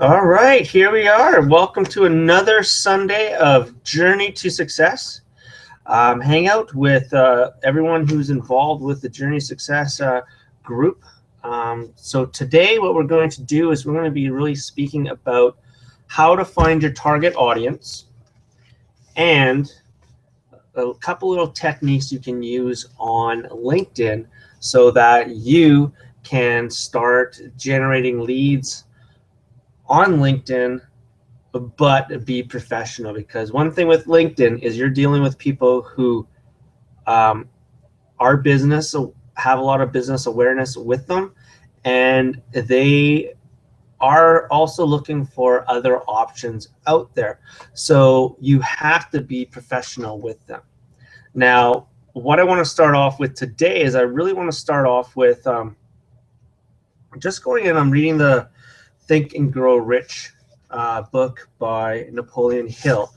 All right, here we are. Welcome to another Sunday of Journey to Success Hangout with everyone who's involved with the Journey to Success group. So today what we're going to do is we're going to be really speaking about how to find your target audience and a couple little techniques you can use on LinkedIn so that you can start generating leads on LinkedIn but be professional, because one thing with LinkedIn is you're dealing with people who um, are business, have a lot of business awareness with them, and they are also looking for other options out there. So you have to be professional with them. Now, what I want to start off with today is I really want to start off with just going in. I'm reading the Think and Grow Rich book by Napoleon Hill.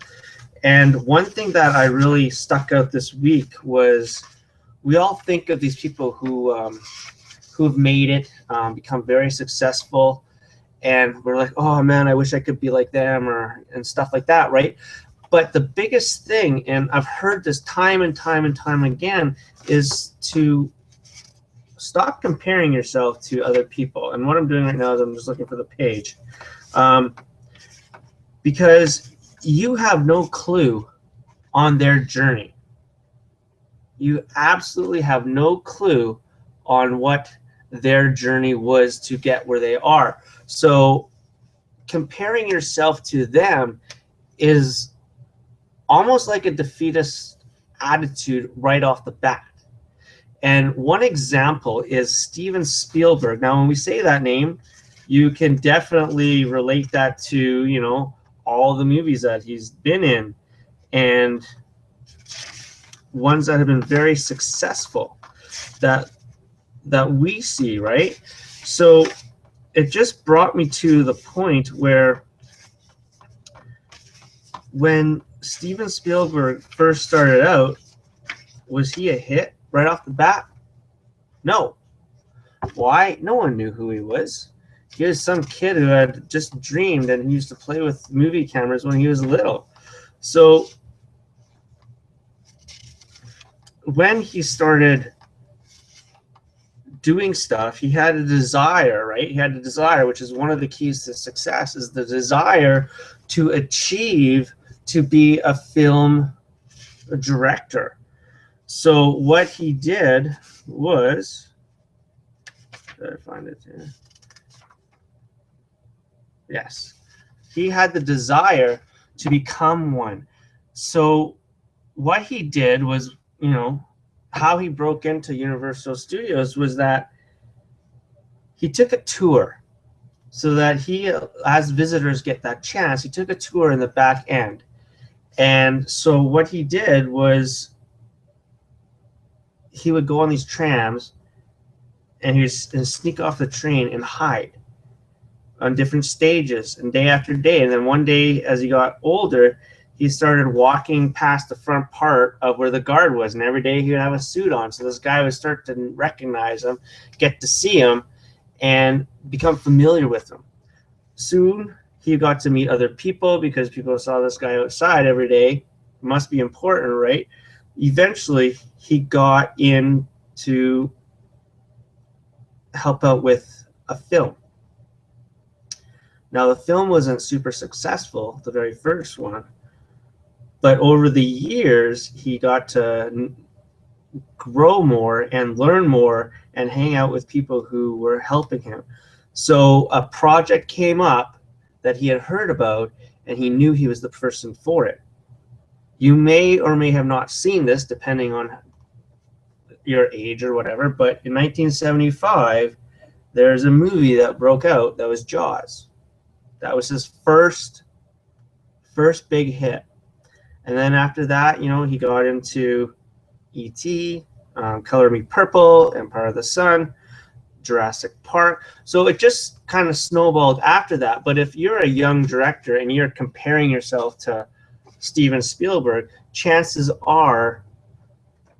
And one thing that I really stuck out this week was we all think of these people who've made it, become very successful, and we're like, oh man, I wish I could be like them, or and stuff like that, right? But the biggest thing, and I've heard this time and time and time again, is to stop comparing yourself to other people. And what I'm doing right now is I'm just looking for the page, um, because you have no clue on their journey. You absolutely have no clue on what their journey was to get where they are. So comparing yourself to them is almost like a defeatist attitude right off the bat. And one example is Steven Spielberg. Now, when we say that name, you can definitely relate that to, all the movies that he's been in and ones that have been very successful that we see, right? So it just brought me to the point where when Steven Spielberg first started out, was he a hit right off the bat? No. Why? No one knew who he was. He was some kid who had just dreamed, and he used to play with movie cameras when he was little. So when he started doing stuff, he had a desire, right? He had a desire, which is one of the keys to success, is the desire to achieve to be a film director. So what he did was, did I find it here? Yes. He had the desire to become one. So what he did was, how he broke into Universal Studios was that he took a tour so that he, as visitors get that chance, he took a tour in the back end. And so what he did was he would go on these trams and he would sneak off the train and hide on different stages and day after day. And then one day, as he got older, he started walking past the front part of where the guard was, and every day he would have a suit on. So this guy would start to recognize him, get to see him, and become familiar with him. Soon he got to meet other people because people saw this guy outside every day. It must be important, right? Eventually he got in to help out with a film. Now the film wasn't super successful, the very first one, but over the years he got to grow more and learn more and hang out with people who were helping him. So a project came up that he had heard about, and he knew he was the person for it. You may or may have not seen this, depending on your age or whatever, but in 1975, there's a movie that broke out that was Jaws. That was his first big hit. And then after that, he got into E.T., Color Me Purple, Empire of the Sun, Jurassic Park. So it just kind of snowballed after that. But if you're a young director and you're comparing yourself to Steven Spielberg, chances are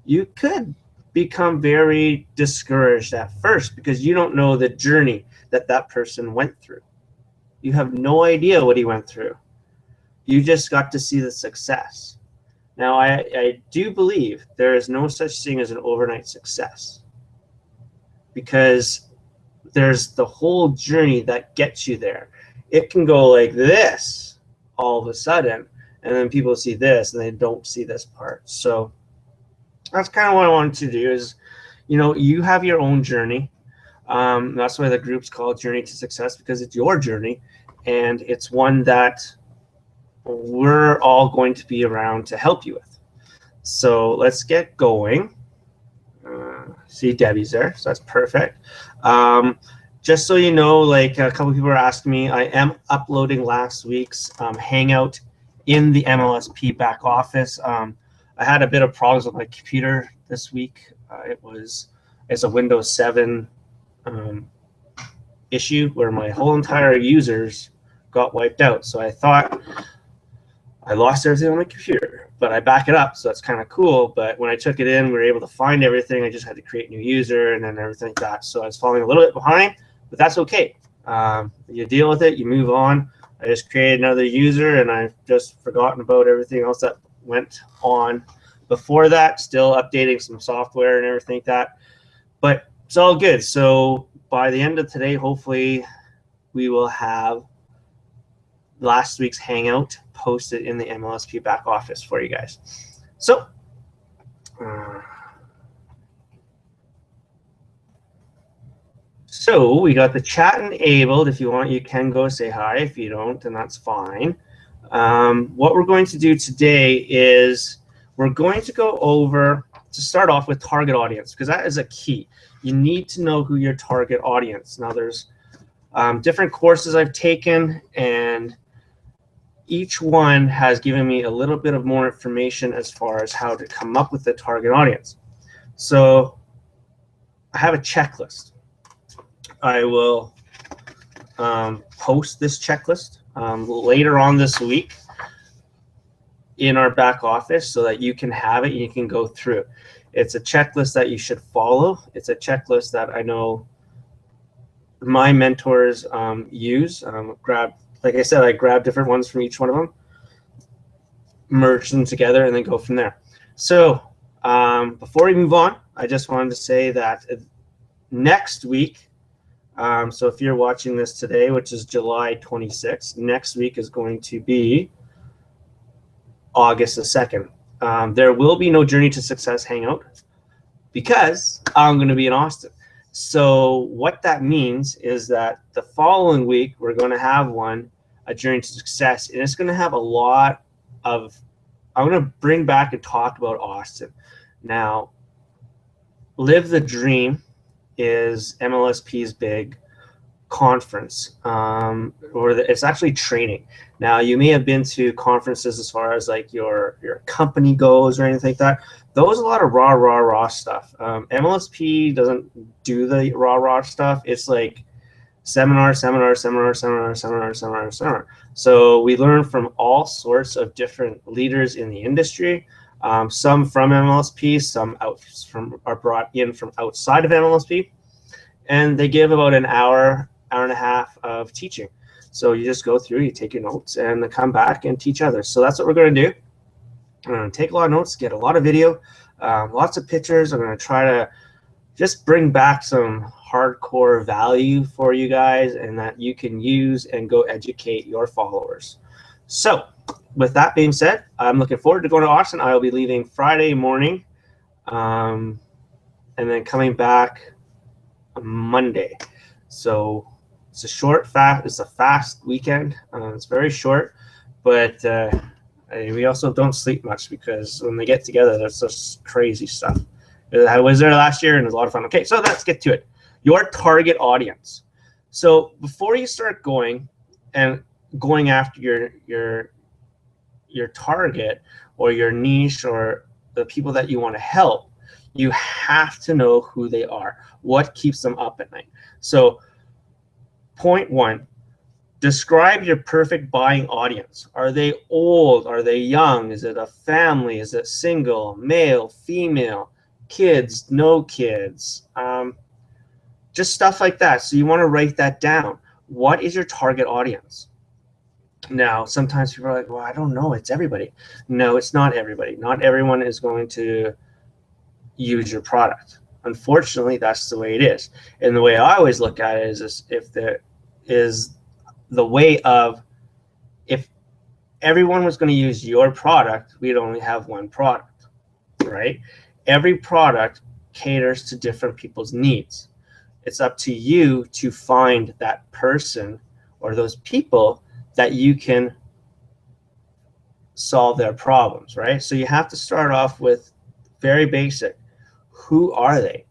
you could become very discouraged at first because you don't know the journey that person went through. You have no idea what he went through. You just got to see the success. Now, I do believe there is no such thing as an overnight success, because there's the whole journey that gets you there. It can go like this all of a sudden, and then people see this and they don't see this part. So that's kind of what I wanted to do is, you have your own journey. That's why the group's called Journey to Success, because it's your journey, and it's one that we're all going to be around to help you with. So let's get going. See, Debbie's there, so that's perfect. Just so you know, like a couple people are asking me, I am uploading last week's Hangout in the MLSP back office. I had a bit of problems with my computer this week. It's a Windows 7 issue where my whole entire users got wiped out. So I thought I lost everything on my computer, but I back it up, so that's kind of cool. But when I took it in, we were able to find everything. I just had to create a new user and then everything like that. So I was falling a little bit behind, but that's okay. You deal with it, you move on. I just created another user, and I've just forgotten about everything else that went on before that, still updating some software and everything like that. But it's all good. So by the end of today, hopefully we will have last week's Hangout posted in the MLSP back office for you guys. So we got the chat enabled. If you want, you can go say hi. If you don't, then that's fine. What we're going to do today is we're going to go over, to start off with, target audience, because that is a key. You need to know who your target audience. Now there's different courses I've taken, and each one has given me a little bit of more information as far as how to come up with the target audience. So I have a checklist. I will post this checklist later on this week in our back office so that you can have it and you can go through. It's a checklist that you should follow. It's a checklist that I know my mentors use. Like I said, I grab different ones from each one of them, merge them together, and then go from there. So before we move on, I just wanted to say that next week, so if you're watching this today, which is July 26th, next week is going to be August the 2nd. There will be no Journey to Success Hangout because I'm going to be in Austin. So what that means is that the following week, we're going to have a Journey to Success, and it's going to have a lot of, I'm going to bring back and talk about Austin. Now, Live the Dream is MLSP's big conference, it's actually training. Now, you may have been to conferences as far as like your company goes or anything like that. Those are a lot of raw stuff. MLSP doesn't do the raw stuff. It's like seminar. So we learn from all sorts of different leaders in the industry. Some from MLSP, some are brought in from outside of MLSP, and they give about an hour and a half of teaching. So you just go through, you take your notes, and then come back and teach others. So that's what we're going to do. I'm going to take a lot of notes, get a lot of video, lots of pictures. I'm going to try to just bring back some hardcore value for you guys and that you can use and go educate your followers. So with that being said, I'm looking forward to going to Austin. I will be leaving Friday morning and then coming back Monday. So it's a fast weekend. It's very short, but we also don't sleep much because when they get together, there's just crazy stuff. I was there last year and it was a lot of fun. Okay, so let's get to it. Your target audience. So before you start going after your target or your niche or the people that you want to help, you have to know who they are. What keeps them up at night? So point one, describe your perfect buying audience. Are they old? Are they young? Is it a family? Is it single, male, female, kids, no kids? Just stuff like that. So you want to write that down. what is your target audience? Now, sometimes people are like, well, I don't know, it's everybody. No, it's not everybody. Not everyone is going to use your product. Unfortunately, that's the way it is. And the way I always look at it is if there is the way of, if everyone was going to use your product, we'd only have one product, right? Every product caters to different people's needs. It's up to you to find that person or those people that you can solve their problems, right? So you have to start off with very basic. Who are they?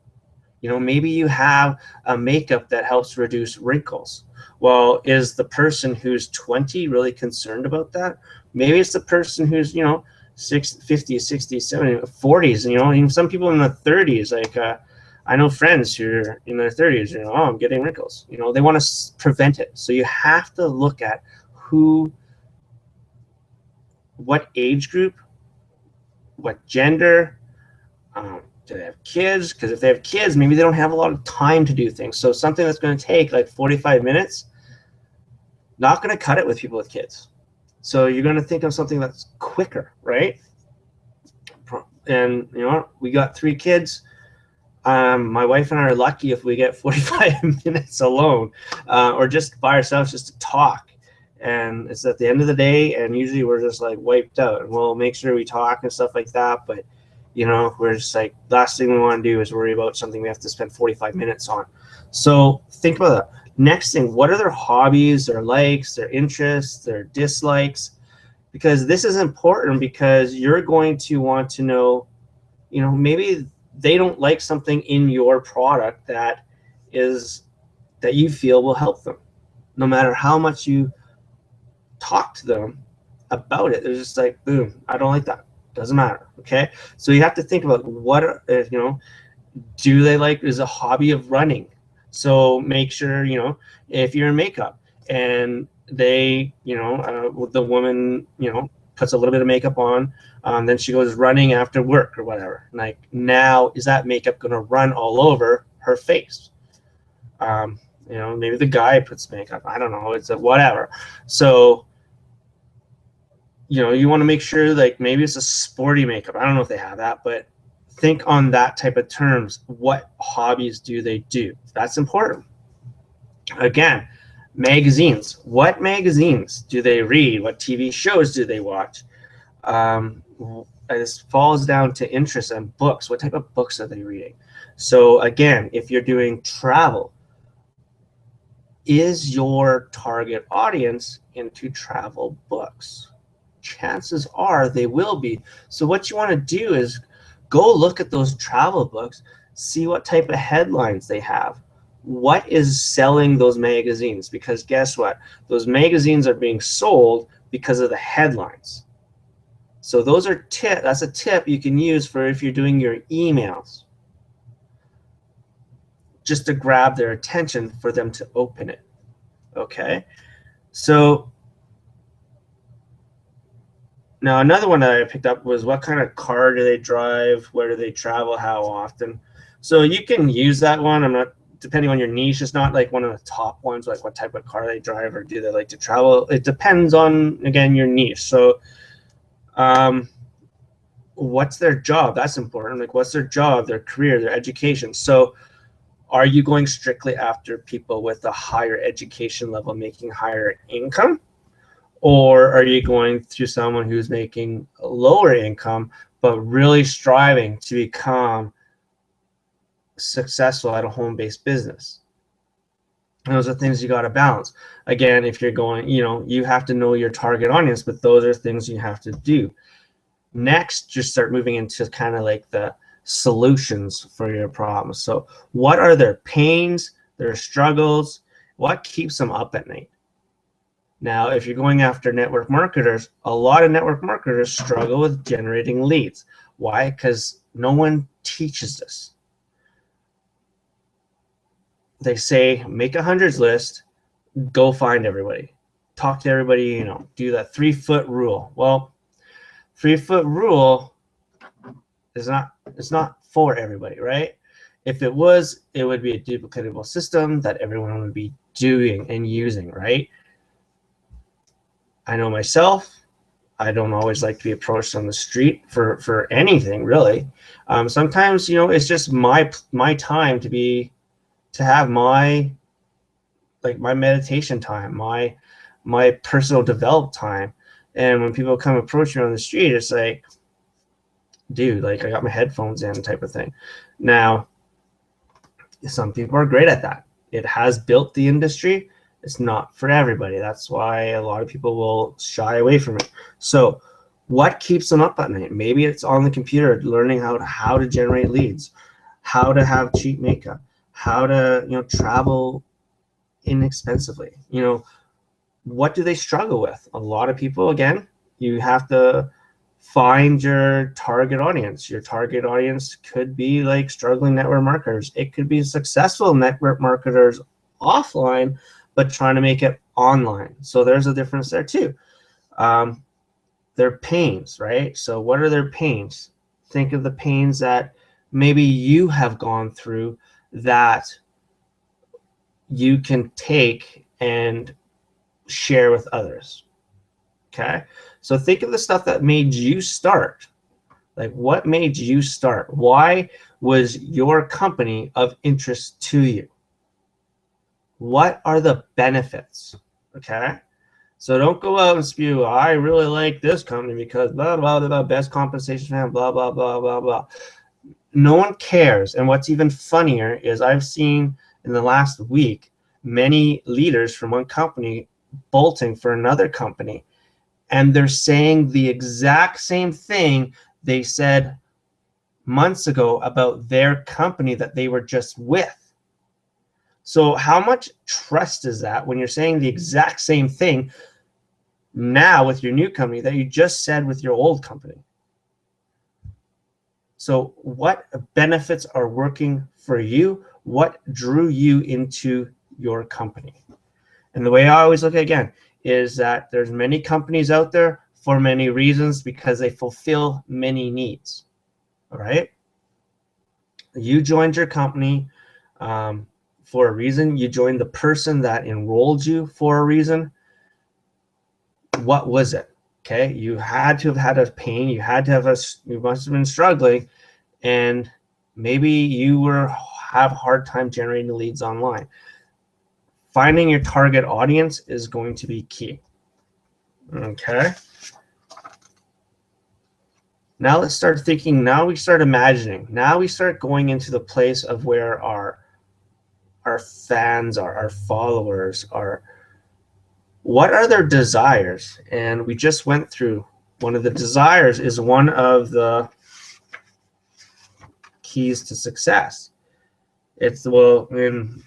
You know, maybe you have a makeup that helps reduce wrinkles. Well, is the person who's 20 really concerned about that? Maybe it's the person who's, you know, 50, 60, 70, 40s, you know, even some people in the 30s, like I know friends who are in their 30s, you know, oh, I'm getting wrinkles. You know, they want to prevent it. So you have to look at who, what age group, what gender, do they have kids? Because if they have kids, maybe they don't have a lot of time to do things. So something that's going to take like 45 minutes, not going to cut it with people with kids. So you're going to think of something that's quicker, right? And, you know, we got 3 kids. My wife and I are lucky if we get 45 minutes alone or just by ourselves just to talk. And it's at the end of the day, and usually we're just like wiped out. And we'll make sure we talk and stuff like that. But, you know, we're just like, last thing we want to do is worry about something we have to spend 45 minutes on. So think about that. Next thing, what are their hobbies, their likes, their interests, their dislikes? Because this is important, because you're going to want to know, you know, maybe they don't like something in your product that you feel will help them. No matter how much you talk to them about it, they're just like, boom, I don't like that. Doesn't matter. Okay. So you have to think about what are, you know, do they like, is a hobby of running? So make sure, you know, if you're in makeup and they, you know, the woman, you know, puts a little bit of makeup on, then she goes running after work or whatever. Like, now is that makeup going to run all over her face? You know, maybe the guy puts makeup. I don't know. It's a whatever. So, you know, you want to make sure, like, maybe it's a sporty makeup. I don't know if they have that, but think on that type of terms. What hobbies do they do? That's important. Again, magazines. What magazines do they read? What TV shows do they watch? This falls down to interest and books. What type of books are they reading? So again, if you're doing travel, is your target audience into travel books? Chances are they will be. So what you want to do is go look at those travel books, see what type of headlines they have. What is selling those magazines? Because guess what? Those magazines are being sold because of the headlines. So those are that's a tip you can use for if you're doing your emails, just to grab their attention for them to open it. Okay. So now another one that I picked up was, what kind of car do they drive? Where do they travel? How often? So you can use that one. I'm not, depending on your niche, it's not like one of the top ones, like what type of car they drive or do they like to travel. It depends on, again, your niche. So what's their job? That's important. Like, what's their job, their career, their education? So are you going strictly after people with a higher education level making higher income? Or are you going through someone who's making a lower income but really striving to become successful at a home-based business? And those are things you got to balance. Again, if you're going, you know, you have to know your target audience, but those are things you have to do. Next, just start moving into kind of like the solutions for your problems. So what are their pains, their struggles? What keeps them up at night? Now, if you're going after network marketers, a lot of network marketers struggle with generating leads. Why? Because no one teaches this. They say, make a hundreds list, go find everybody, talk to everybody, you know, do that 3-foot rule. Well, 3-foot rule is not, it's not for everybody, right? If it was, it would be a duplicatable system that everyone would be doing and using, right? I know myself, I don't always like to be approached on the street for anything really. Sometimes, you know, it's just my time to have my my meditation time, my personal develop time. And when people come approach me on the street, it's like, dude, like I got my headphones in type of thing. Now, some people are great at that. It has built the industry. It's not for everybody. That's why a lot of people will shy away from it. So what keeps them up at night? Maybe it's on the computer, learning how to generate leads, how to have cheap makeup, how to, you know, travel inexpensively. You know, what do they struggle with? A lot of people, again, you have to find your target audience. Your target audience could be like struggling network marketers. It could be successful network marketers offline, but trying to make it online. So there's a difference there too. Their pains, right? So what are their pains? Think of the pains that maybe you have gone through that you can take and share with others. Okay, so think of the stuff that made you start. Like, what made you start? Why was your company of interest to you? What are the benefits? Okay, so don't go out and spew, I really like this company because blah, blah, blah, best compensation plan, blah, blah, blah, blah, blah. No one cares. And what's even funnier is I've seen in the last week many leaders from one company bolting for another company, and they're saying the exact same thing they said months ago about their company that they were just with. So how much trust is that when you're saying the exact same thing now with your new company that you just said with your old company? So what benefits are working for you? What drew you into your company? And the way I always look at it, again, is that there's many companies out there for many reasons because they fulfill many needs. All right. You joined your company for a reason. You joined the person that enrolled you for a reason. What was it? Okay. You had to have had a pain. You had to have you must have been struggling, and maybe you have a hard time generating leads online. Finding your target audience is going to be key. Okay. Now let's start thinking. Now we start imagining. Now we start going into the place of where our fans are, our followers are. What are their desires? And we just went through one of the desires is one of the keys to success. It's, well, in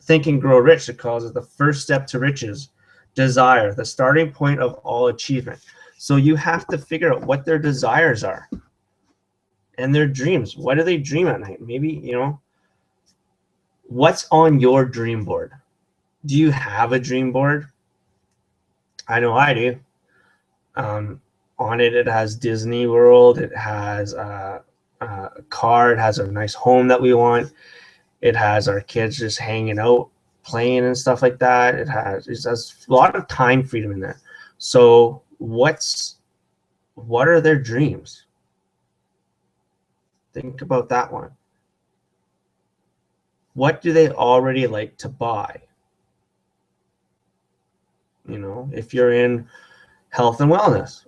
Think and Grow Rich, it calls it the first step to riches. Desire, the starting point of all achievement. So you have to figure out what their desires are and their dreams. What do they dream at night? Maybe, you know, what's on your dream board? Do you have a dream board? I know I do. On it, it has Disney World. It has a car. It has a nice home that we want. It has our kids just hanging out, playing and stuff like that. It has a lot of time freedom in there. So what are their dreams? Think about that one. What do they already like to buy? You know, if you're in health and wellness,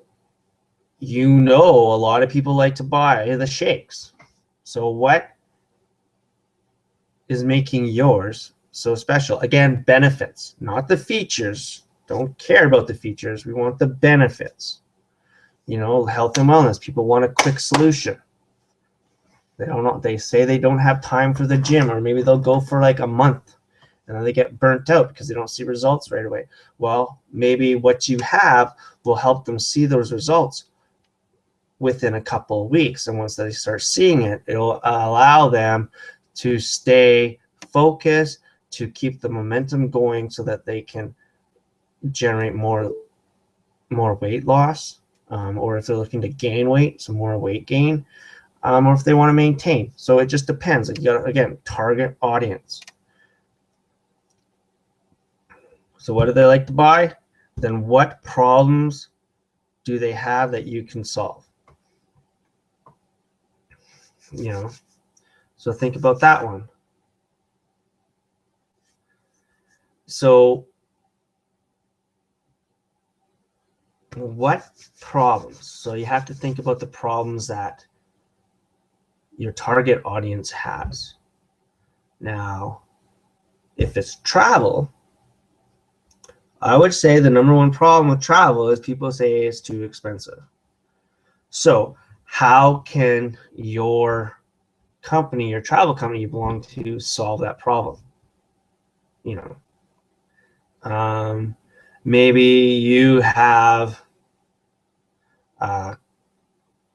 you know a lot of people like to buy the shakes. So what is making yours so special? Again, benefits, not the features. Don't care about the features. We want the benefits. You know, health and wellness, people want a quick solution. They don't know, they say they don't have time for the gym, or maybe they'll go for like a month and then they get burnt out because they don't see results right away. Well, maybe what you have will help them see those results within a couple of weeks. And once they start seeing it, it'll allow them to stay focused, to keep the momentum going so that they can generate more weight loss, or if they're looking to gain weight, some more weight gain. or if they want to maintain. So it just depends. Like you got to, again, target audience. So what do they like to buy? Then what problems do they have that you can solve? You know, so think about that one. So what problems? So you have to think about the problems that your target audience has. Now, if it's travel, I would say the number one problem with travel is people say it's too expensive. So how can your company, your travel company you belong to, solve that problem? You know, maybe you have a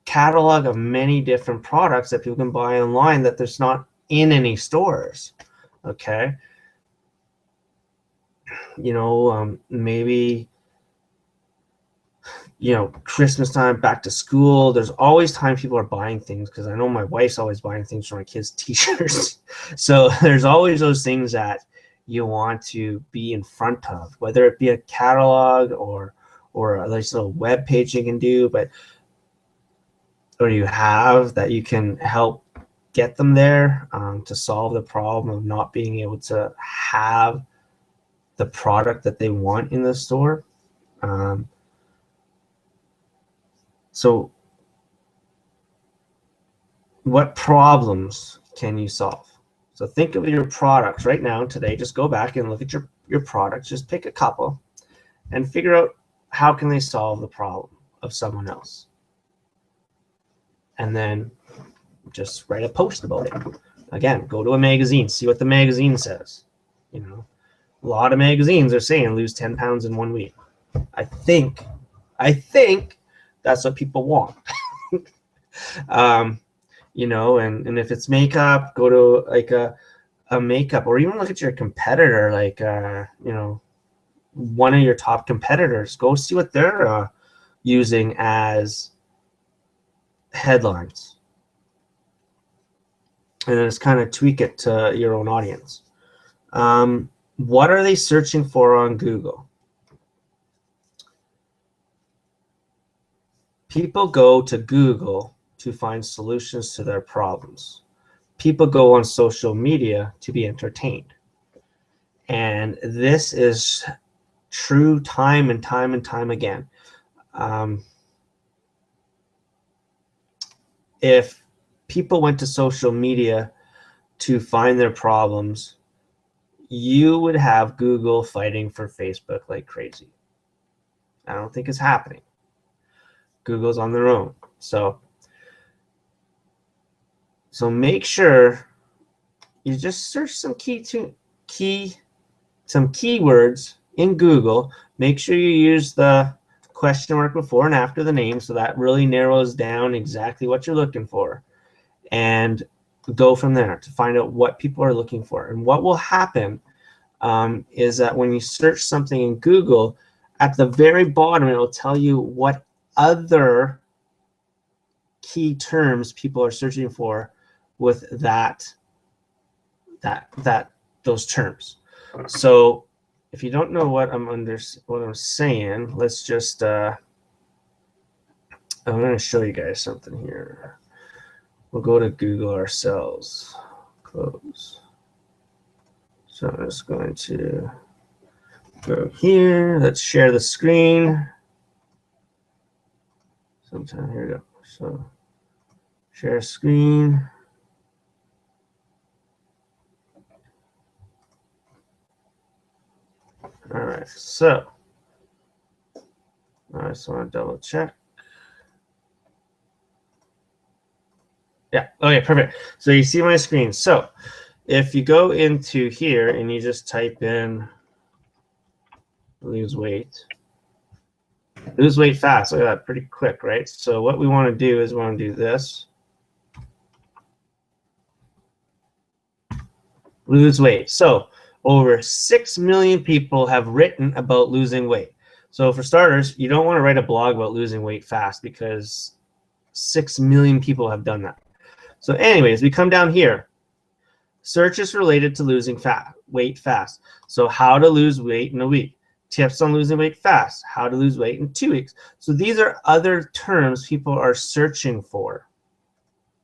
catalog of many different products that people can buy online that there's not in any stores. Okay. You know, maybe, you know, Christmas time, back to school, there's always time people are buying things, because I know my wife's always buying things for my kids' t-shirts. So there's always those things that you want to be in front of, whether it be a catalog or a nice little web page you can do, but or you have that you can help get them there, to solve the problem of not being able to have the product that they want in the store. So what problems can you solve? So think of your products right now today. Just go back and look at your products. Just pick a couple and figure out how can they solve the problem of someone else. And then just write a post about it. Again, go to a magazine, see what the magazine says. You know, a lot of magazines are saying lose 10 pounds in 1 week. I think that's what people want. You know, and if it's makeup, go to like a makeup, or even look at your competitor, like you know, one of your top competitors. Go see what they're using as headlines, and then just kind of tweak it to your own audience. What are they searching for on Google? People go to Google to find solutions to their problems. People go on social media to be entertained. And this is true time and time and time again. If people went to social media to find their problems, you would have Google fighting for Facebook like crazy. I don't think it's happening. Google's on their own. So make sure you just search some keywords in Google. Make sure you use the question mark before and after the name, so that really narrows down exactly what you're looking for, and go from there to find out what people are looking for. And what will happen is that when you search something in Google, at the very bottom it will tell you what other key terms people are searching for with those terms. So if you don't know what I'm saying, let's just I'm going to show you guys something here. We'll go to Google ourselves. Close. So I'm just going to go here. Let's share the screen. Sometime here we go. So share screen. All right, so I just want to double check. Yeah, okay, perfect. So you see my screen. So if you go into here and you just type in lose weight fast, look at that, pretty quick, right? So what we want to do is we want to do this. Lose weight. So over 6 million people have written about losing weight. So for starters, you don't want to write a blog about losing weight fast, because 6 million people have done that. So anyways, we come down here. Search is related to losing weight fast. So how to lose weight in a week. Tips on losing weight fast. How to lose weight in 2 weeks. So these are other terms people are searching for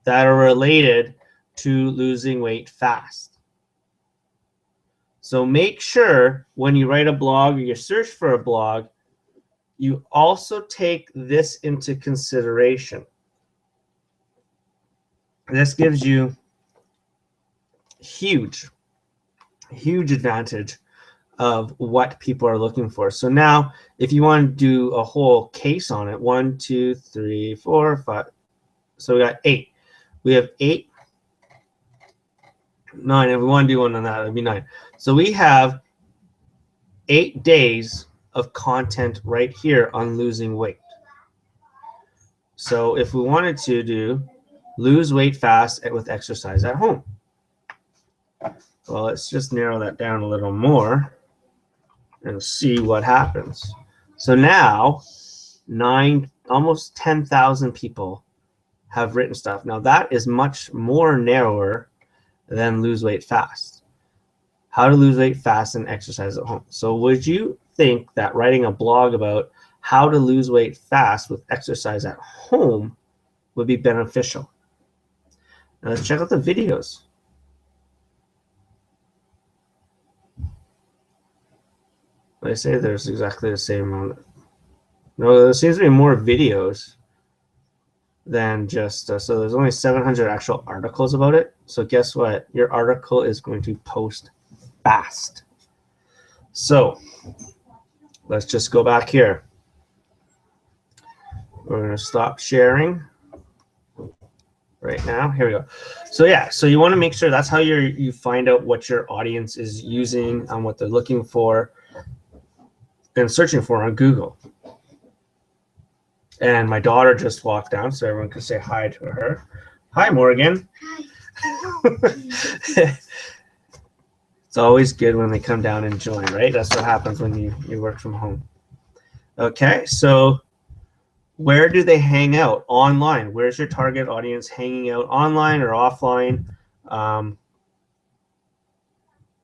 that are related to losing weight fast. So make sure when you write a blog or you search for a blog, you also take this into consideration. This gives you huge advantage of what people are looking for. So now if you want to do a whole case on it, 1, 2, 3, 4, 5. So we got 8. We have 8, 9. If we want to do one on that, it'd be 9. So we have 8 days of content right here on losing weight. So if we wanted to do lose weight fast with exercise at home. Well, let's just narrow that down a little more and see what happens. So now almost 10,000 people have written stuff. Now that is much more narrower than lose weight fast. How to lose weight fast and exercise at home. So would you think that writing a blog about how to lose weight fast with exercise at home would be beneficial? Now let's check out the videos. I say there's exactly the same amount. No, there seems to be more videos than just, so there's only 700 actual articles about it. So guess what? Your article is going to post fast. So let's just go back here. We're going to stop sharing right now. Here we go. So yeah, so you want to make sure that's how you find out what your audience is using and what they're looking for and searching for on Google. And my daughter just walked down, so everyone can say hi to her. Hi, Morgan. Hi. It's always good when they come down and join, right? That's what happens when you work from home. Okay, so where do they hang out? Online. Where's your target audience hanging out, online or offline?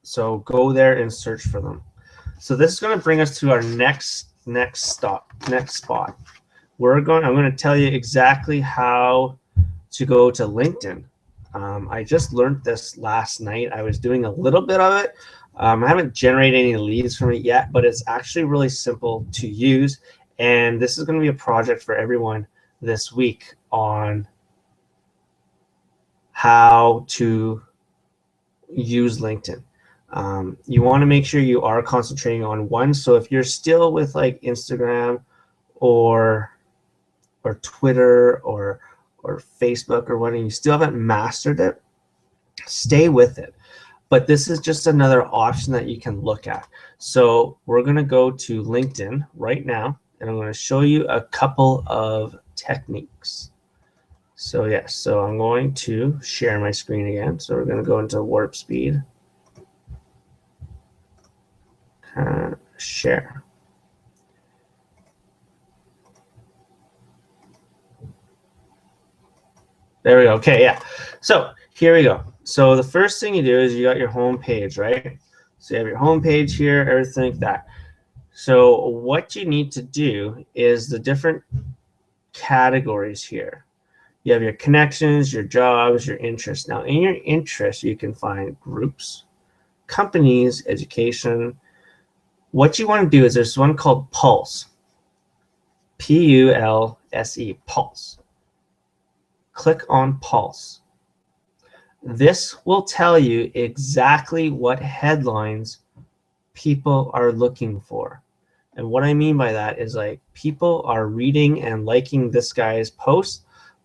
So go there and search for them. So this is going to bring us to our next spot. I'm going to tell you exactly how to go to LinkedIn. I just learned this last night. I was doing a little bit of it. I haven't generated any leads from it yet, but it's actually really simple to use. And this is going to be a project for everyone this week on how to use LinkedIn. You want to make sure you are concentrating on one. So if you're still with like Instagram or Twitter or Facebook or whatever, you still haven't mastered it, stay with it. But this is just another option that you can look at. So we're going to go to LinkedIn right now, and I'm going to show you a couple of techniques. So yes, so I'm going to share my screen again. So we're going to go into warp speed. Share. There we go. Okay, yeah. So here we go. So the first thing you do is you got your home page, right? So you have your home page here, everything like that. So what you need to do is the different categories here. You have your connections, your jobs, your interests. Now in your interests, you can find groups, companies, education. What you want to do is there's one called Pulse. P-U-L-S-E, Pulse. Click on Pulse. This will tell you exactly what headlines people are looking for. And what I mean by that is like people are reading and liking this guy's post,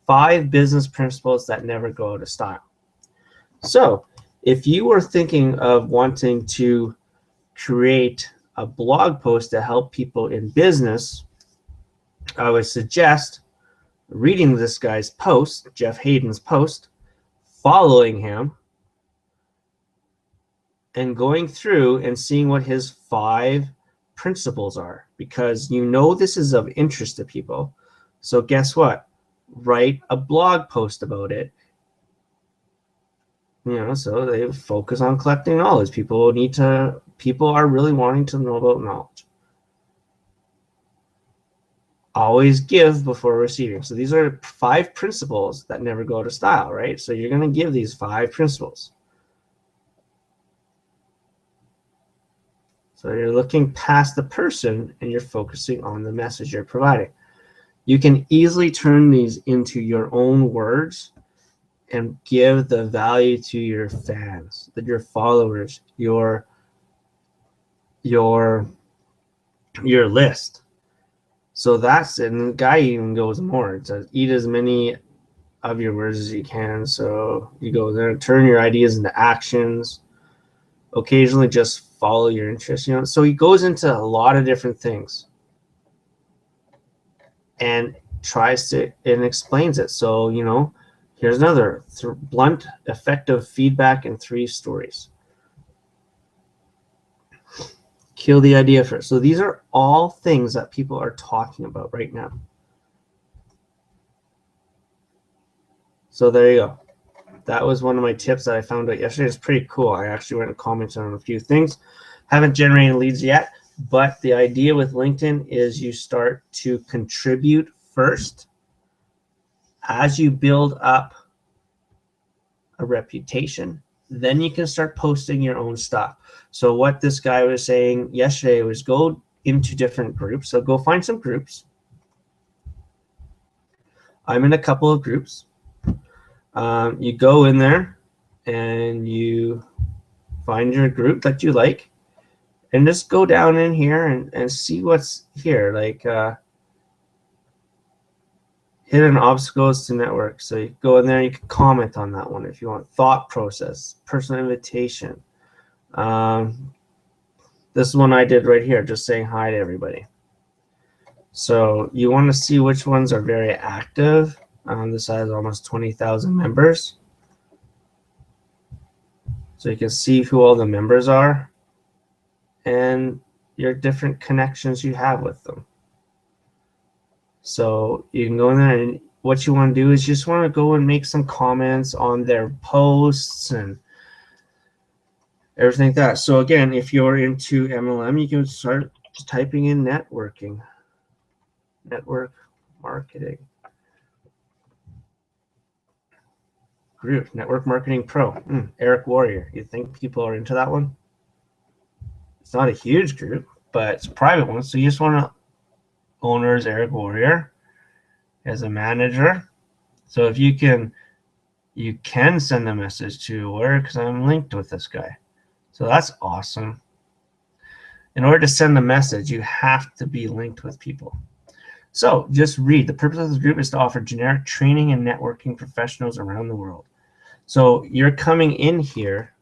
5 business principles that never go out of style. So if you were thinking of wanting to create a blog post to help people in business, I would suggest reading this guy's post, Jeff Hayden's post, following him, and going through and seeing what his 5 principles are, because you know this is of interest to people. So guess what? Write a blog post about it So they focus on collecting knowledge. People are really wanting to know about knowledge. Always give before receiving. So these are 5 principles that never go out of style, right? So you're going to give these 5 principles. So you're looking past the person and you're focusing on the message you're providing. You can easily turn these into your own words and give the value to your fans, your followers, your list. So that's it. And the guy even goes more. It says, eat as many of your words as you can. So you go there, turn your ideas into actions. Occasionally just follow your interests. So he goes into a lot of different things and explains it. So, here's another blunt, effective feedback in 3 stories. Kill the idea first. So these are all things that people are talking about right now. So there you go. That was one of my tips that I found out yesterday. It's pretty cool. I actually went and commented on a few things. Haven't generated leads yet, but the idea with LinkedIn is you start to contribute first. As you build up a reputation, then you can start posting your own stuff. So what this guy was saying yesterday was go into different groups. So go find some groups. I'm in a couple of groups. You go in there and you find your group that you like and just go down in here and see what's here. Like hidden obstacles to network. So you go in there and you can comment on that one if you want. Thought process, personal invitation. This one I did right here, just saying hi to everybody. So you want to see which ones are very active. This has almost 20,000 members. So you can see who all the members are and your different connections you have with them. So you can go in there and what you want to do is just want to go and make some comments on their posts and everything like that. So again, if you're into MLM, you can start typing in networking, network marketing group, network marketing pro. Eric Warrior. You think people are into that one? It's not a huge group, but it's a private one. So you just want to owners Eric Warrior as a manager. So if you can send a message to Warrior because I'm linked with this guy. So that's awesome. In order to send a message, you have to be linked with people. So just read. The purpose of this group is to offer generic training and networking professionals around the world. So you're coming in here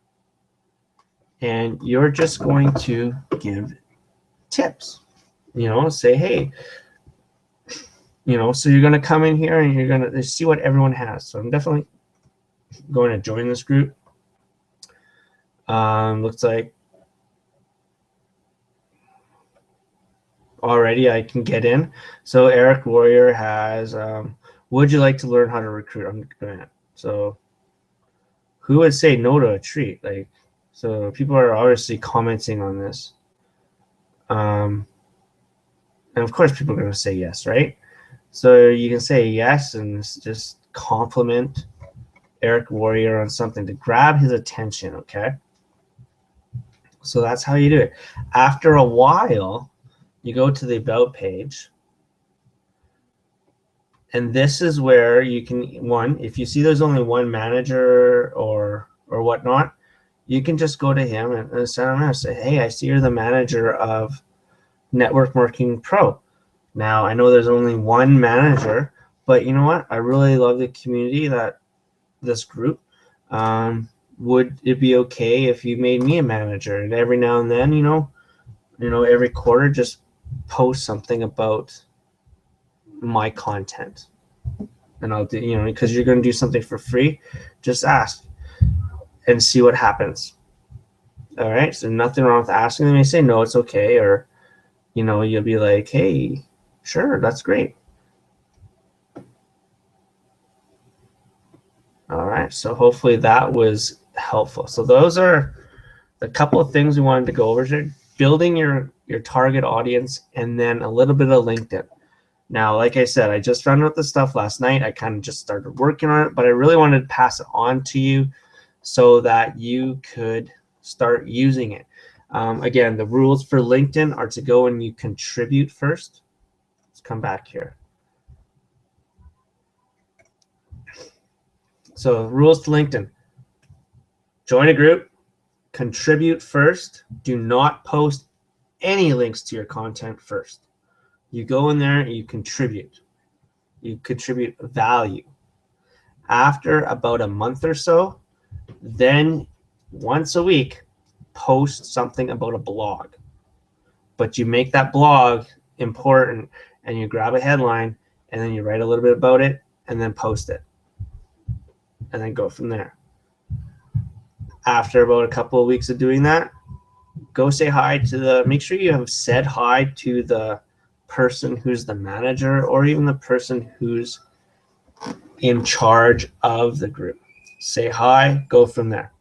and you're just going to give tips. Say, hey, so you're going to come in here and you're going to see what everyone has. So I'm definitely going to join this group. Looks like already I can get in. So Eric Warrior has, would you like to learn how to recruit? I'm going to, so who would say no to a treat? Like, so people are obviously commenting on this. And of course people are going to say yes, right? So you can say yes and just compliment Eric Warrior on something to grab his attention, okay? So that's how you do it. After a while, you go to the About page. And this is where you can, if you see there's only one manager or whatnot, you can just go to him and send him and say, hey, I see you're the manager of Network Marketing Pro. Now, I know there's only one manager, but you know what? I really love the community, this group. Would it be okay if you made me a manager? And every now and then, every quarter, just post something about my content. And I'll do, because you're going to do something for free, just ask and see what happens. All right. So nothing wrong with asking them. They say, no, it's okay. Or, you'll be like, hey, sure, that's great. All right. So hopefully that was helpful. So those are the couple of things we wanted to go over here. Building your target audience, and then a little bit of LinkedIn. Now, like I said, I just found out the stuff last night. I kind of just started working on it, but I really wanted to pass it on to you so that you could start using it. Again, the rules for LinkedIn are to go and you contribute first. Let's come back here. So rules to LinkedIn: join a group, contribute first. Do not post any links to your content first. You go in there and you contribute. You contribute value. After about a month or so, then once a week, post something about a blog. But you make that blog important, and you grab a headline, and then you write a little bit about it, and then post it. And then go from there. After about a couple of weeks of doing that, go say hi to make sure you have said hi to the person who's the manager, or even the person who's in charge of the group. Say hi, go from there.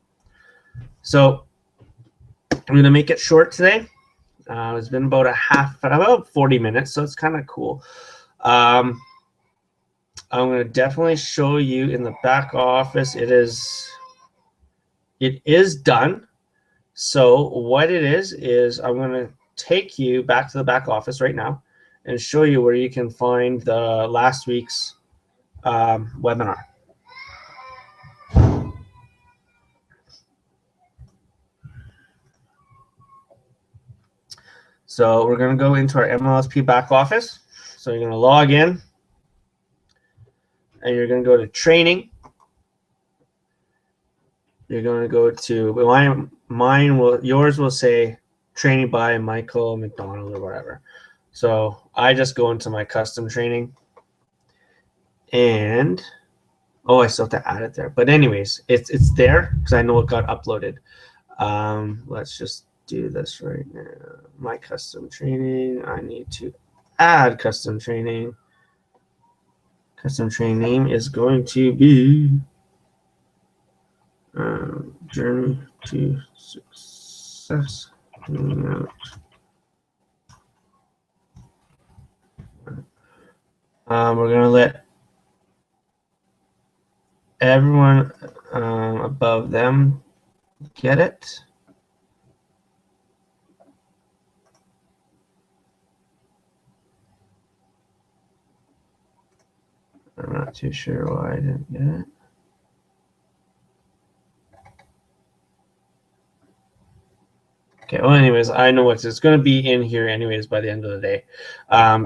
So I'm going to make it short today. It's been about 40 minutes, so it's kind of cool. I'm going to definitely show you in the back office. It is done. So what it is I'm going to take you back to the back office right now and show you where you can find the last week's webinar. So we're going to go into our MLSP back office. So you're going to log in, and you're going to go to training. You're going to go to yours will say training by Michael McDonald or whatever. So I just go into my custom training, and I still have to add it there. But anyways, it's there because I know it got uploaded. Let's just do this right now. My custom training. I need to add custom training. Custom training name is going to be Journey to Success. We're going to let everyone above them get it. I'm not too sure why I didn't get it. Okay, well, anyways, I know it's going to be in here anyways by the end of the day.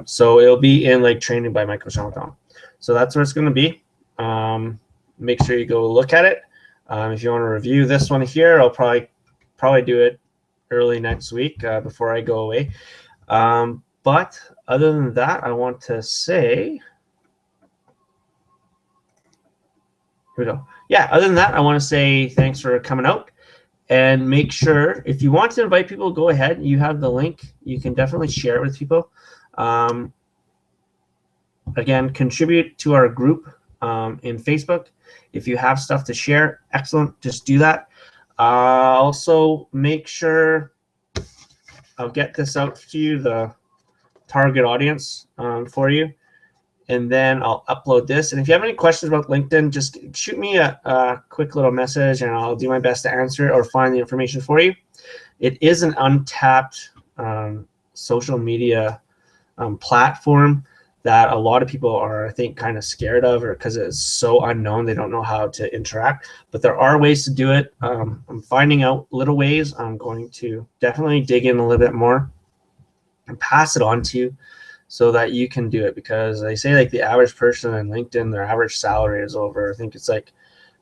So it'll be in like training by Michael McDonald. So that's where it's going to be. Make sure you go look at it. If you want to review this one here, I'll probably do it early next week before I go away. But other than that, I want to say, here we go. Yeah, other than that, I want to say thanks for coming out. And make sure, if you want to invite people, go ahead. You have the link. You can definitely share it with people. Again, contribute to our group in Facebook. If you have stuff to share, excellent. Just do that. Also, make sure I'll get this out to you, the target audience for you. And then I'll upload this. And if you have any questions about LinkedIn, just shoot me a quick little message, and I'll do my best to answer it or find the information for you. It is an untapped social media platform that a lot of people are, I think, kind of scared of, or because it's so unknown, they don't know how to interact. But there are ways to do it. I'm finding out little ways. I'm going to definitely dig in a little bit more and pass it on to you, so that you can do it, because they say like the average person in LinkedIn, their average salary is over, I think it's like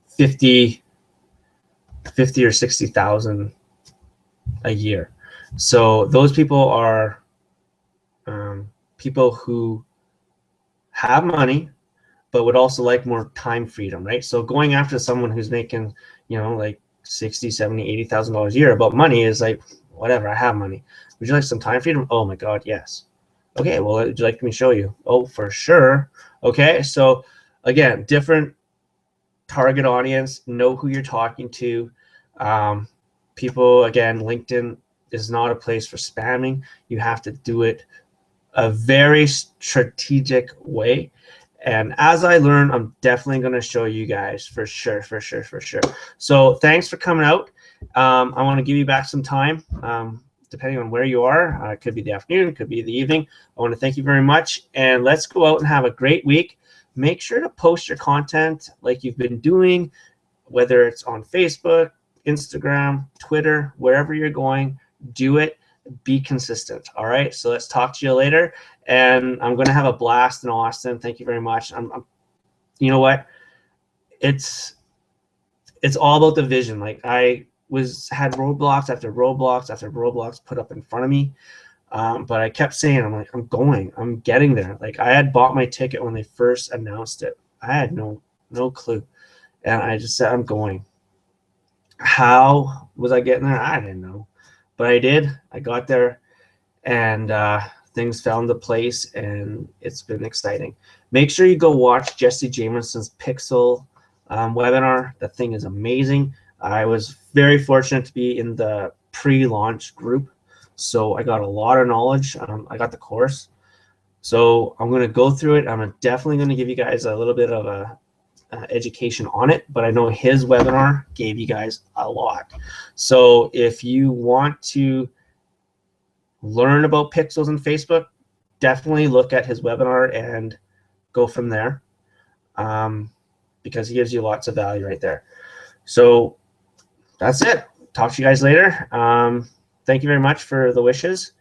50 or 60,000 a year. So those people are people who have money, but would also like more time freedom, right? So going after someone who's making, like 60, 70, $80,000 a year about money is like, whatever, I have money. Would you like some time freedom? Oh my God, yes. Okay, well, would you like me to show you? Oh, for sure. Okay, so again, different target audience, know who you're talking to. People, again, LinkedIn is not a place for spamming. You have to do it a very strategic way. And as I learn, I'm definitely going to show you guys for sure. So thanks for coming out. I want to give you back some time, depending on where you are. It could be the afternoon, it could be the evening. I want to thank you very much. And let's go out and have a great week. Make sure to post your content like you've been doing, whether it's on Facebook, Instagram, Twitter, wherever you're going, do it. Be consistent. All right. So let's talk to you later. And I'm going to have a blast in Austin. Thank you very much. You know what? It's all about the vision. Like I had roadblocks after roadblocks after roadblocks put up in front of me. But I kept saying, I'm getting there. Like I had bought my ticket when they first announced it. I had no clue. And I just said, I'm going. How was I getting there? I didn't know. But I did. I got there, and things fell into place, and it's been exciting. Make sure you go watch Jesse Jameson's Pixel webinar. That thing is amazing. I was very fortunate to be in the pre-launch group, so I got a lot of knowledge. I got the course. So I'm going to go through it. I'm definitely going to give you guys a little bit of a education on it, but I know his webinar gave you guys a lot. So if you want to learn about pixels in Facebook, definitely look at his webinar and go from there, because he gives you lots of value right there. So that's it. Talk to you guys later. Thank you very much for the wishes,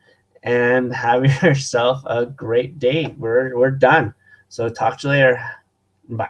and have yourself a great day. We're done. So talk to you later. Bye.